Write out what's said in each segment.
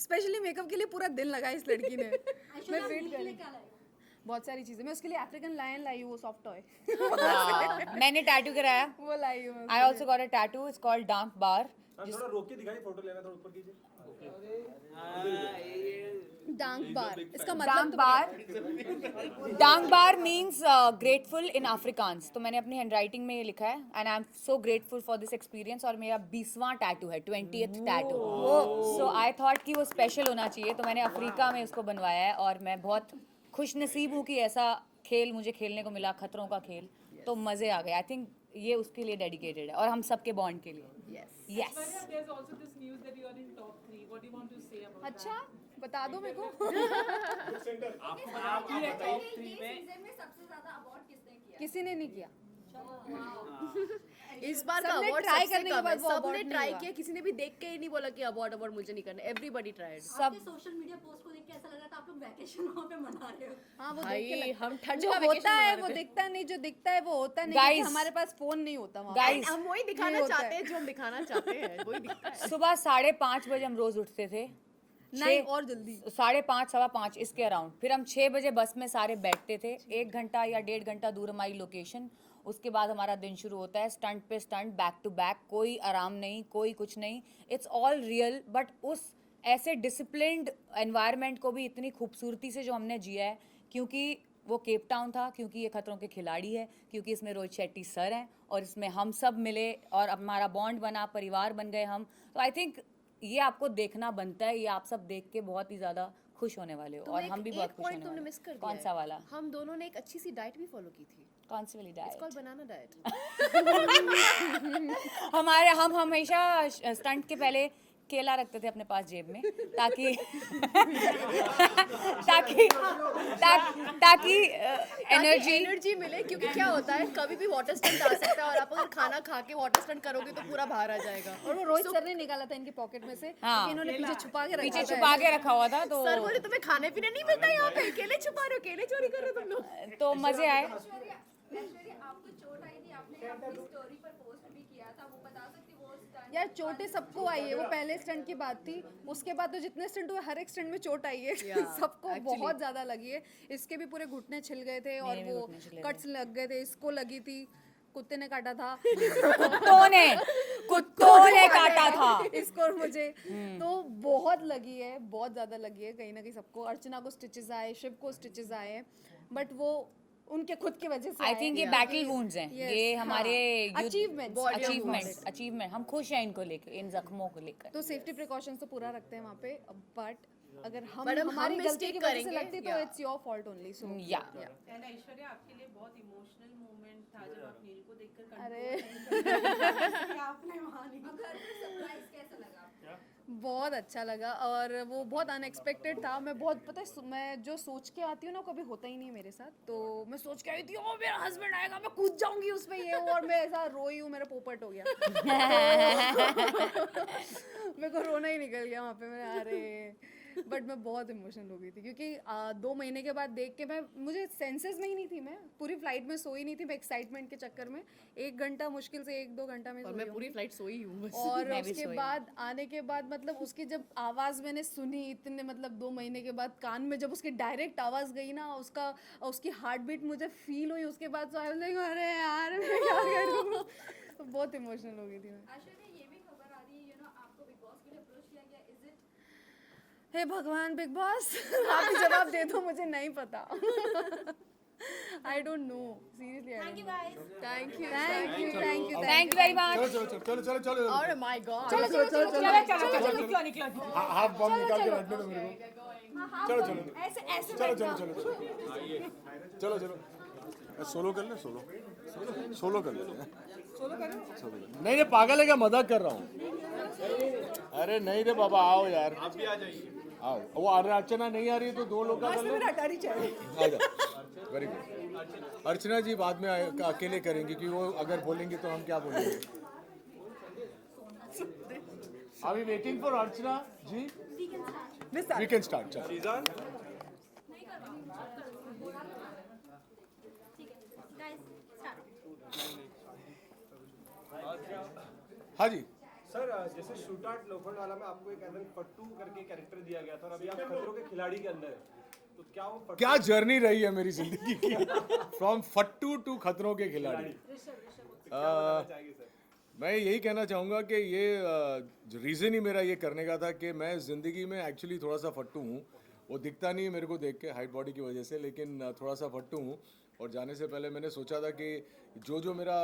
Specially makeup के लिए पूरा दिन लगा इस लड़की ने। मैं वेट कर रही बहुत सारी चीजें। मैं उसके लिए अफ्रीकन लायन लाई हूँ, वो सॉफ्ट टॉय मैंने टैटू कराया। वो लाई हूँ। I also got a tattoo, it's called dark bar. थोड़ा रोक के दिखाइए, फोटो लेना, थोड़ा ऊपर कीजिए। डांग बार, इसका डांग मतलब बार, डांग बार मीन्स ग्रेटफुल इन अफ्रीकांस। तो मैंने अपनी हैंडराइटिंग में ये लिखा है, and I am so grateful for this experience. और मेरा 20वां टैटू है, 20th tattoo. So I thought कि वो स्पेशल होना चाहिए, तो मैंने अफ्रीका में उसको बनवाया है। और मैं बहुत खुश नसीब हूँ कि ऐसा खेल मुझे खेलने को मिला, खतरों का खेल। तो मज़े आ गए। आई थिंक ये उसके लिए डेडिकेटेड है और हम सबके बॉन्ड के लिए। Yes. There's also this news that you are in top 3. What do you want to say about अच्छा बता दो मेरे को। आपकी top 3 में सबसे ज्यादा अवार्ड किसने किया? किसी ने नहीं किया। इस बार का सबने अवार्ड try सबसे करने के कम है। बाद वो सबने award नहीं ट्राई हुआ। किया, किसी ने भी देख के ही नहीं बोला कि अवार्ड मुझे नहीं करना। Everybody tried. सब सोशल मीडिया पोस्ट को देख के ऐसा लग रहा था आप लोग वैकेशन वहाँ पे मना रहे हो। हाँ वो भाई, देख के लगता हम ठंड जो का होता vacation है मना वो रहे थे। दिखता नहीं, जो दिखता है वो होता नहीं। Guys, क्योंकि हमारे पास फोन नहीं होता वहाँ। Guys, हम वही दिखाना होता चाहते है। हैं जो हम दिखाना चाहते हैं, वही दिखता है। सुबह 5:30 बजे हम रोज उठते थे। नहीं और जल्दी। 5:30 5:15 इसके अराउंड। फिर हम 6 बजे बस में सारे बैठते थे। 1 घंटा या 1.5 घंटा दूर हमारी लोकेशन। उसके बाद हमारा दिन शुरू होता है, स्टंट पे स्टंट, बैक टू बैक, कोई आराम नहीं, कोई कुछ नहीं। It's all real. बट उस ऐसे डिसिप्लिन्ड एनवायरनमेंट को भी इतनी खूबसूरती से जो हमने जिया है, क्योंकि वो केप टाउन था, क्योंकि ये खतरों के खिलाड़ी है, क्योंकि इसमें रोहित शेट्टी सर हैं और इसमें हम सब मिले और हमारा बॉन्ड बना, परिवार बन गए हम। तो आई थिंक ये आपको देखना बनता है। ये आप सब देख के बहुत ही ज़्यादा खुश होने वाले हो और हम भी बहुत खुश होने तुमने वाले मिस कर हैं। दिया कौन है। सा वाला? हम दोनों ने एक अच्छी सी डाइट भी फॉलो की थी। कौन सी वाली it's diet? Called banana diet. हम हमेशा स्टंट के पहले केला रखते थे अपने पास जेब में, ताकि ताकि ताकि एनर्जी एनर्जी मिले, क्योंकि क्या होता है कभी भी वाटर स्टंट आ सकता है और आप अगर खाना खा के वाटर स्टंट करोगे तो पूरा बाहर आ जाएगा। और वो रोहित सर ने निकाला था इनकी पॉकेट में से, हाँ। क्योंकि इन्होंने पीछे छुपा के रखा पीछे था। छुपा के रखा हुआ था। तो सर बोले तुम्हें खाने पीने नहीं मिलता यहाँ पे, केले छुपा रहे हो, केले चोरी कर रहे हो तुम लोग। तो मज़े आए। ऐश्वर्या आपको चोट आई थी, आपने अपनी स्टोरी पर पोस्ट भी किया था, वो बता सकती वो स्टंट? यार चोटें सबको आई है, वो पहले स्टंट की बात थी। उसके बाद तो जितने स्टंट हुए हर एक स्टंट में चोट आई है। सबको बहुत ज्यादा लगी है। इसके भी पूरे घुटने छिल गए थे और मेरे भी वो घुटने छिले कट्स लग गए थे। इसको लगी थी, कुत्ते ने काटा था। कुत्तों ने काटा था। इसको और मुझे तो बहुत लगी है, बहुत ज्यादा लगी है कहीं ना कहीं सबको। अर्चना को स्टिचेस आए, शिव को स्टिचेस आए हैं, बट वो उनके खुद की वजह से आई थिंक ये बैटल वुंड्स हैं। Yes, ये हमारे अचीवमेंट्स अचीवमेंट। हम खुश हैं इनको लेकर, इन जख्मों को लेकर। तो सेफ्टी प्रिकॉशंस तो पूरा रखते हैं वहाँ पे। बट अगर But हम हमारी गलती mistake की वजह से करेंगे, लगती तो इट्स योर फॉल्ट ओनली। सो या एंड ऐश्वर्या आपके लिए बहुत इमोशनल मोमेंट था जब आप नील को देखकर अरे आपने वहाँ नहीं घर पर सरप्राइज कैसा लगा? बहुत अच्छा लगा और वो बहुत अनएक्सपेक्टेड था। मैं बहुत पता है, मैं जो सोच के आती हूँ ना कभी होता ही नहीं मेरे साथ। तो मैं सोच के आई थी ओ मेरा हस्बैंड आएगा, मैं कूद जाऊंगी उस पे, ये वो, और मैं ऐसा रोई हूँ, मेरा पोपट हो गया। मेरे को रोना ही निकल गया वहाँ पे। मैं अरे बट मैं बहुत इमोशनल हो गई थी, क्योंकि 2 महीने के बाद देख के मुझे सेंसेस में ही नहीं थी। मैं पूरी फ्लाइट में सोई नहीं थी, मैं एक्साइटमेंट के चक्कर में 1 घंटा, मुश्किल से 1-2 घंटा में और सोई मैं हूँ। पूरी फ्लाइट सोई हूँ बस। और मैं भी उसके सोई बाद आने के बाद मतलब उसकी जब आवाज़ मैंने सुनी इतने, मतलब 2 महीने के बाद कान में जब उसकी डायरेक्ट आवाज़ गई ना, उसकी हार्ट बीट मुझे फील हुई उसके बाद। तो आई वाज लाइक अरे यार मैं क्या करूँ। तो बहुत इमोशनल हो गई थी मैं। ऐश्वर्या ये भी खबर आ रही है आपको बिग बॉस के लिए अप्रोच किया गया, इज इट? हे भगवान बिग बॉस, आप ही जवाब दे दो, मुझे नहीं पता। I don't know seriously. Thank you guys. Thank you thank you very much. चलो और माय गॉड, हाफ बम निकाल के रखने दो मेरे को। चलो ऐसे ऐसे चलो सोलो कर ले, सोलो कर ले। नहीं पागल है क्या, मजाक कर रहा हूँ। अरे नहीं रे बाबा, आओ यार, आप भी आ जाइए। आओ, वो अर्चना नहीं आ रही है तो 2 लोग का कर लो। आ जाओ, वेरी गुड। अर्चना जी बाद में अकेले करेंगे, क्योंकि वो अगर बोलेंगे तो हम क्या बोलेंगे। Are we waiting for Archana ji? We can start. चलो। Guys start. हाँ जी, सर जैसे शूट आउट लोखंड वाला में आपको एक ऐसा फट्टू करके कैरेक्टर दिया गया था और अभी आप खतरों के खिलाड़ी के अंदर है, तो क्या वो फट्टू क्या जर्नी रही है मेरी जिंदगी की, फ्रॉम फट्टू टू खतरों के खिलाड़ी। क्या बताना चाहेंगे सर? मैं यही कहना चाहूँगा कि ये रीज़न ही मेरा ये करने का था कि मैं ज़िंदगी में एक्चुअली थोड़ा सा फट्टू हूँ। वो दिखता नहीं है मेरे को देख के हाइट बॉडी की वजह से, लेकिन थोड़ा सा फट्टू हूँ। और जाने से पहले मैंने सोचा था कि जो मेरा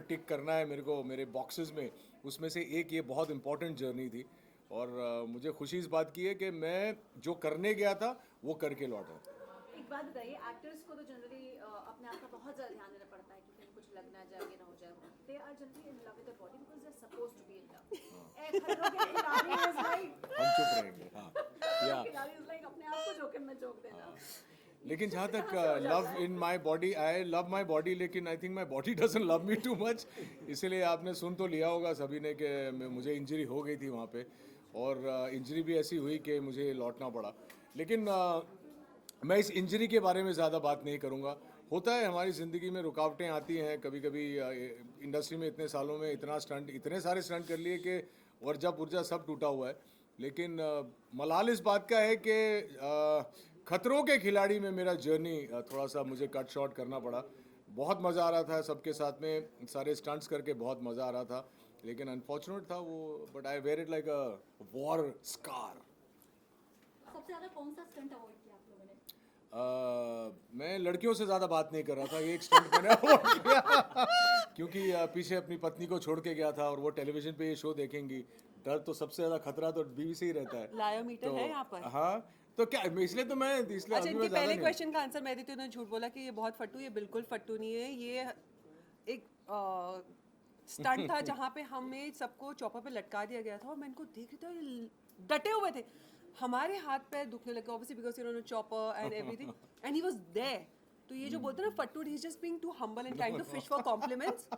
टिक करना है मेरे को मेरे बॉक्सेस में, उसमें से एक ये बहुत इंपॉर्टेंट जर्नी थी। और मुझे खुशी इस बात की है कि मैं जो करने गया था वो करके लौटा। एक बात बताइए, एक्टर्स को तो जनरली अपने आप का बहुत ज़्यादा ध्यान देना पड़ता है कि कहीं कुछ लग ना जाए, ये ना हो जाए। They are generally in love with the body because they are supposed to be in love. ए खतरों के खिलाड़ी इज लाइक, हम चुप रहेंगे। हाँ या खिलाड़ी इज लाइक अपने आप को जोखिम में झोंक देना। लेकिन जहाँ तक love in my body, I love my body, लेकिन I think my body doesn't love me too much. इसीलिए आपने सुन तो लिया होगा सभी ने कि मुझे इंजरी हो गई थी वहाँ पे, और इंजरी भी ऐसी हुई कि मुझे लौटना पड़ा। लेकिन मैं इस इंजरी के बारे में ज़्यादा बात नहीं करूँगा। होता है हमारी ज़िंदगी में, रुकावटें आती हैं कभी कभी। इंडस्ट्री में इतने सालों में इतने सारे स्टंट कर लिए कि वर्जा पुर्जा सब टूटा हुआ है। लेकिन मलाल इस बात का है कि खतरों के खिलाड़ी में मेरा जर्नी थोड़ा सा मुझे कट शॉर्ट करना पड़ा। बहुत मज़ा आ रहा था सबके साथ में, सारे स्टंट्स करके बहुत मज़ा आ रहा था, लेकिन अनफॉर्चुनेट था वो। But I wear it like a war scar. सबसे ज़्यादा कौन सा स्टंट अवॉइड किया आप लोगों ने? मैं लड़कियों से ज़्यादा बात नहीं कर रहा था, ये एक स्टंट मैंने अवॉइड किया क्योंकि पीछे अपनी पत्नी को छोड़ के गया था, और वो टेलीविज़न पे ये शो देखेंगी। डर तो सबसे ज़्यादा खतरा तो बीवी से ही रहता है। लायोमीटर है यहाँ पर। हाँ, तो क्या इसलिए तो मैं इसलिए अच्छा, अभी मैं इनके ज़्यादा पहले नहीं। क्वेश्चन का आंसर मैं देती हूँ। उन्होंने झूठ बोला कि ये बहुत फट्टू, ये बिल्कुल फट्टू नहीं है। ये एक स्टंट था जहाँ पे हमें सबको चॉपर पे लटका दिया गया था, और मैं इनको देख रही थी, ये डटे हुए थे। हमारे हाथ पैर दुखने लगे obviously because you know chopper and everything, and he was there. तो ये जो बोलते हैं ना फट्टू, he is just being too humble and trying to fish for compliments.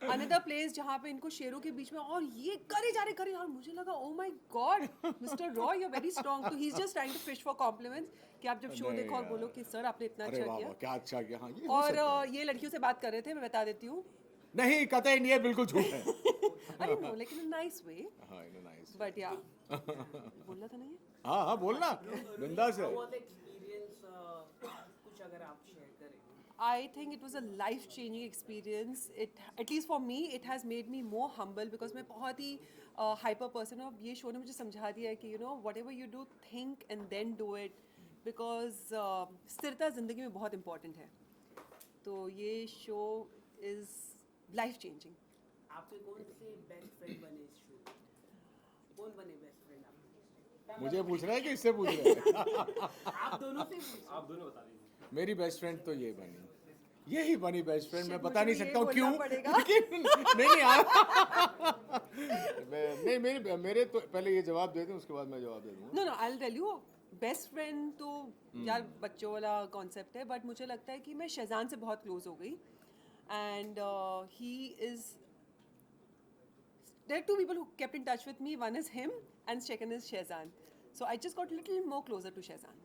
Another place जहाँ पे इनको शेरों के बीच में, और ये करे जा रहे, और मुझे लगा oh my God mister Roy you are very strong. तो he is just trying to fish for compliments कि आप जब शो नहीं देखो और यार। बोलो कि सर आपने इतना अरे अच्छा वाह किया। वाह, क्या अच्छा किया। हाँ, ये हो और सकता है। ये लड़कियों से बात कर रहे थे, मैं बता देती हूँ। नहीं, कतई नहीं है, बिल्कुल झूठ है। अरे नो, लेकिन इन नाइस वे। हाँ, इन नाइस। बट या बोलना था नहीं है। हाँ हाँ, बोलना बिंदास है। कुछ अगर आप शेयर करें। I think it was a life-changing experience. At least for me, it has made me more humble because मैं बहुत ही hyper person हूँ। ये शो ने मुझे समझा दिया है कि you know whatever you do, think and then do it, because स्थिरता ज़िंदगी में बहुत important है। तो ये शो is life-changing. आपके कौन से बेस्ट फ्रेंड बने इस शो में? कौन बने बेस्ट फ्रेंड आपके? मुझे पूछ रहा है कि इससे पूछ रहा है? आप दोनों से पूछिए। आप दोनों बता दीजिए। मेरी बेस्ट फ्रेंड तो ये बनी, यही बनी बेस्ट फ्रेंड। मैं बता नहीं मुझे सकता हूँ ये क्यों, बोलना पड़ेगा। लेकिन नहीं नहीं मेरे तो पहले ये जवाब दे दें, उसके बाद मैं जवाब दे दूँगा। No, no, I'll tell you. Best friend तो यार बच्चों वाला कॉन्सेप्ट है, बट मुझे लगता है कि मैं शहजान से बहुत क्लोज हो गई। And he is there two people who kept in touch with me, one is him and second is Shahjan. So I just got little more closer to Shahjan.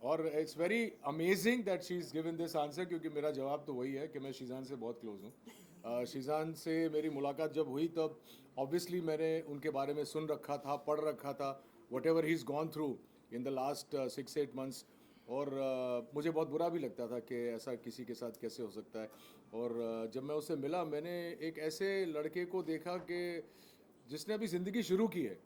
और it's very amazing that she is given this answer, क्योंकि मेरा जवाब तो वही है कि मैं शीजान से बहुत क्लोज हूँ। शीजान से मेरी मुलाकात जब हुई तब ऑब्वियसली मैंने उनके बारे में सुन रखा था, पढ़ रखा था, what ever he is gone through in the last 6-8 months। और मुझे बहुत बुरा भी लगता था कि ऐसा किसी के साथ कैसे हो सकता है। और जब मैं उससे मिला, मैंने एक ऐसे लड़के को देखा कि जिसने अभी ज़िंदगी शुरू की है,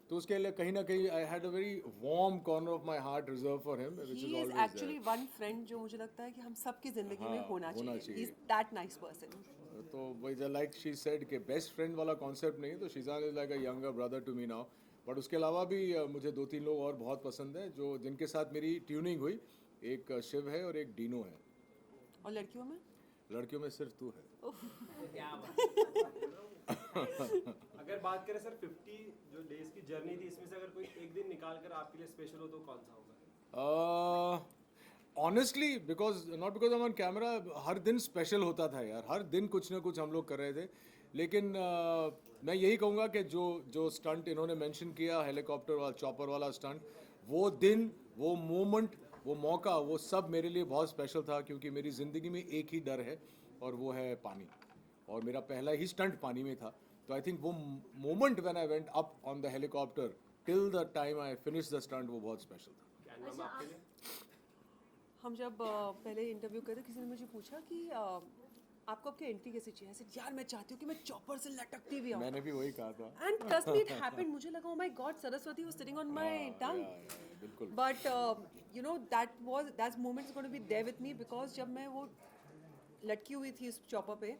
तो उसके लिए कहीं ना कहीं I had a very warm corner of my heart reserve for him, which he is is always actually one friend जो मुझे लगता है कि हम सबकी जिंदगी में हाँ, होना होना चाहिए। ही इज चाहिए। That nice person. तो वही लाइक शी सेड कि बेस्ट फ्रेंड वाला कॉन्सेप्ट नहीं, तो Sheezan is like a younger brother to me now. But उसके अलावा भी मुझे 2-3 लोग और बहुत पसंद हैं जो जिनके साथ मेरी ट्यूनिंग हुई। एक शिव है और एक डीनो है। और लड़कियों में लड़कियों में सिर्फ तू है। अगर बात करें सर 50 जो डेज की जर्नी थी, इसमें से अगर कोई एक दिन निकाल कर आपके लिए स्पेशल हो तो कौन सा होगा? Honestly because not because on camera, हर दिन स्पेशल होता था यार, हर दिन कुछ ना कुछ हम लोग कर रहे थे। लेकिन मैं यही कहूँगा कि जो स्टंट इन्होंने मेंशन किया, हेलीकॉप्टर वाला, चॉपर वाला स्टंट, वो दिन, वो मोमेंट, वो मौका, वो सब मेरे लिए बहुत स्पेशल था, क्योंकि मेरी ज़िंदगी में एक ही डर है और वो है पानी। और मेरा पहला ही स्टंट पानी में था, तो आई थिंक वो moment when I went up on the helicopter till the time I finish the stunt वो बहुत स्पेशल था. क्या नाम है आपके लिए? हम जब पहले इंटरव्यू करे किसी ने मुझे पूछा कि आपको आपकी एंट्री कैसे चाहिए, ऐसे यार मैं चाहती हूँ कि मैं चॉपर से लटकती भी आऊँ. मैंने भी वही कहा था. And trust me, it happened. मुझे लगा, oh my God, Saraswati was sitting on my tongue. बिल्कुल. But you know, that moment is going to be there with me because जब मैं वो लटकी हुई थी उस चॉपर पे,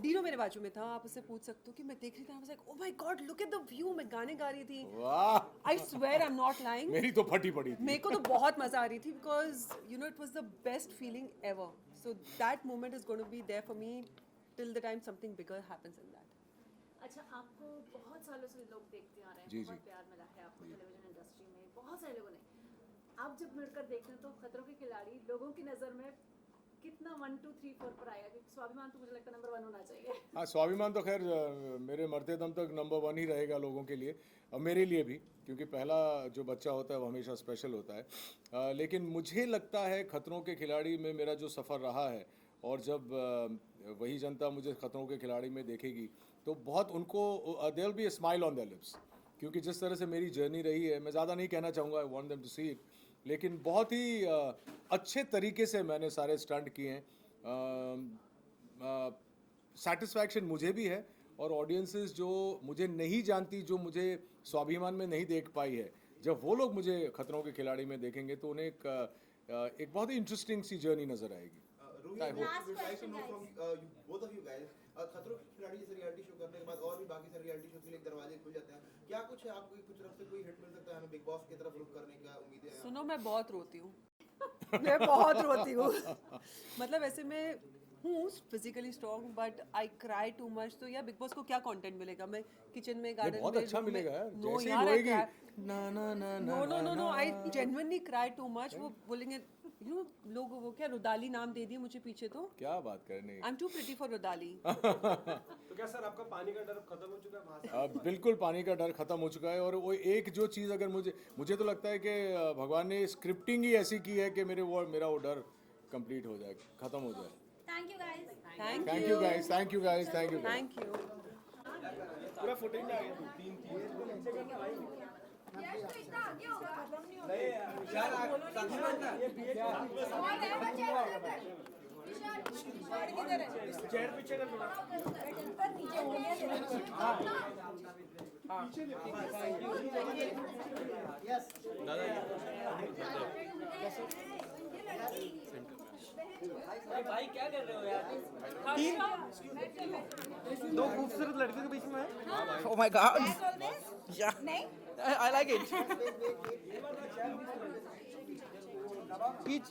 डीनो मेरे बाजू में था. आप उससे पूछ सकते हो कि मैं देख रही थी. I was like, oh my God, look at the view. मैं गाने गा रही थी. वाह, I swear I'm not lying. मेरी तो फटी पड़ी थी. मेरे को तो बहुत मजा आ रही थी because you know it was the best feeling ever. So that moment is going to be there for me till the time something bigger happens in that. अच्छा, आपको बहुत सालों से लोग देखते आ रहे हैं, जी, बहुत जी. प्यार मिला है आपको टेलीविजन इंडस्ट्री में, बहुत सारे लोगों ने. आप जब मिलकर देखते हैं तो खतरों के खिलाड़ी लोगों की नज़र में कितना 1 2 3 4 पर आएगा? क्योंकि स्वाभिमान तो मुझे लगता है नंबर 1 होना चाहिए. हाँ, स्वाभिमान तो खैर मेरे मरते दम तक नंबर 1 ही रहेगा लोगों के लिए और मेरे लिए भी, क्योंकि पहला जो बच्चा होता है वो हमेशा स्पेशल होता है. लेकिन मुझे लगता है खतरों के खिलाड़ी में मेरा जो सफ़र रहा है और जब वही जनता मुझे खतरों के खिलाड़ी में देखेगी तो बहुत उनको there will be a smile on their lips, क्योंकि जिस तरह से मेरी जर्नी रही है, मैं ज़्यादा नहीं कहना चाहूँगा, I want them to see it, लेकिन बहुत ही अच्छे तरीके से मैंने सारे स्टंट किए हैं. सेटिस्फैक्शन मुझे भी है और ऑडियंसेस जो मुझे नहीं जानती, जो मुझे स्वाभिमान में नहीं देख पाई है, जब वो लोग मुझे खतरों के खिलाड़ी में देखेंगे तो उन्हें एक बहुत ही इंटरेस्टिंग सी जर्नी नज़र आएगी. I hope. Last question, guys. Both of you guys. खतरों के खिलाड़ी जैसे रियलिटी शो करने के बाद और भी बाकी सारे रियलिटी शो के लिए दरवाजे खुल जाते हैं. क्या कुछ है आपको कुछ तरफ से कोई हिट मिल सकता है हमें बिग बॉस की तरफ रुख करने का उम्मीदें हैं? सुनो, मैं बहुत रोती हूँ. मैं बहुत रोती हूँ. मतलब ऐसे मैं हूँ physically strong but I cry too much. तो यार बिग बॉस को क्या कंटेंट मिलेगा? मैं किचन में, गार्डन में, बहुत अच्छा मिलेगा यार. नो जैसे ही यार, रोएगी, ना ना ना ना no no no no, I genuinely cry too much. वो बोलेंगे यू नो लोग, वो क्या रुदाली नाम दे दिए मुझे पीछे. तो क्या बात करने. I am too pretty for Rudaali. तो क्या सर आपका पानी का डर खत्म हो चुका है वहाँ से? बिल्कुल पानी का डर खत्म हो चुका है. और वो एक जो चीज़ अगर मुझे तो लगता है कि भगवान ने स्क्रिप्टिंग ही ऐसी की है कि मेरा वो डर कंप्लीट हो जाए, खत्म हो जाए. Thank you guys. Thank you guys, thank you guys. Thank you. पूरा फुटेज में आ गया. 3 यश तो इतना आगे होगा. यार साथी बनना ये और है बच्चे विशाल किधर है? चेयर पीछे कर थोड़ा. पर नीचे हो गया. भाई क्या कर रहे हो यार? 2 खूबसूरत लड़कियों के बीच में है. Oh my God. Yeah. नहीं I like it. Peach.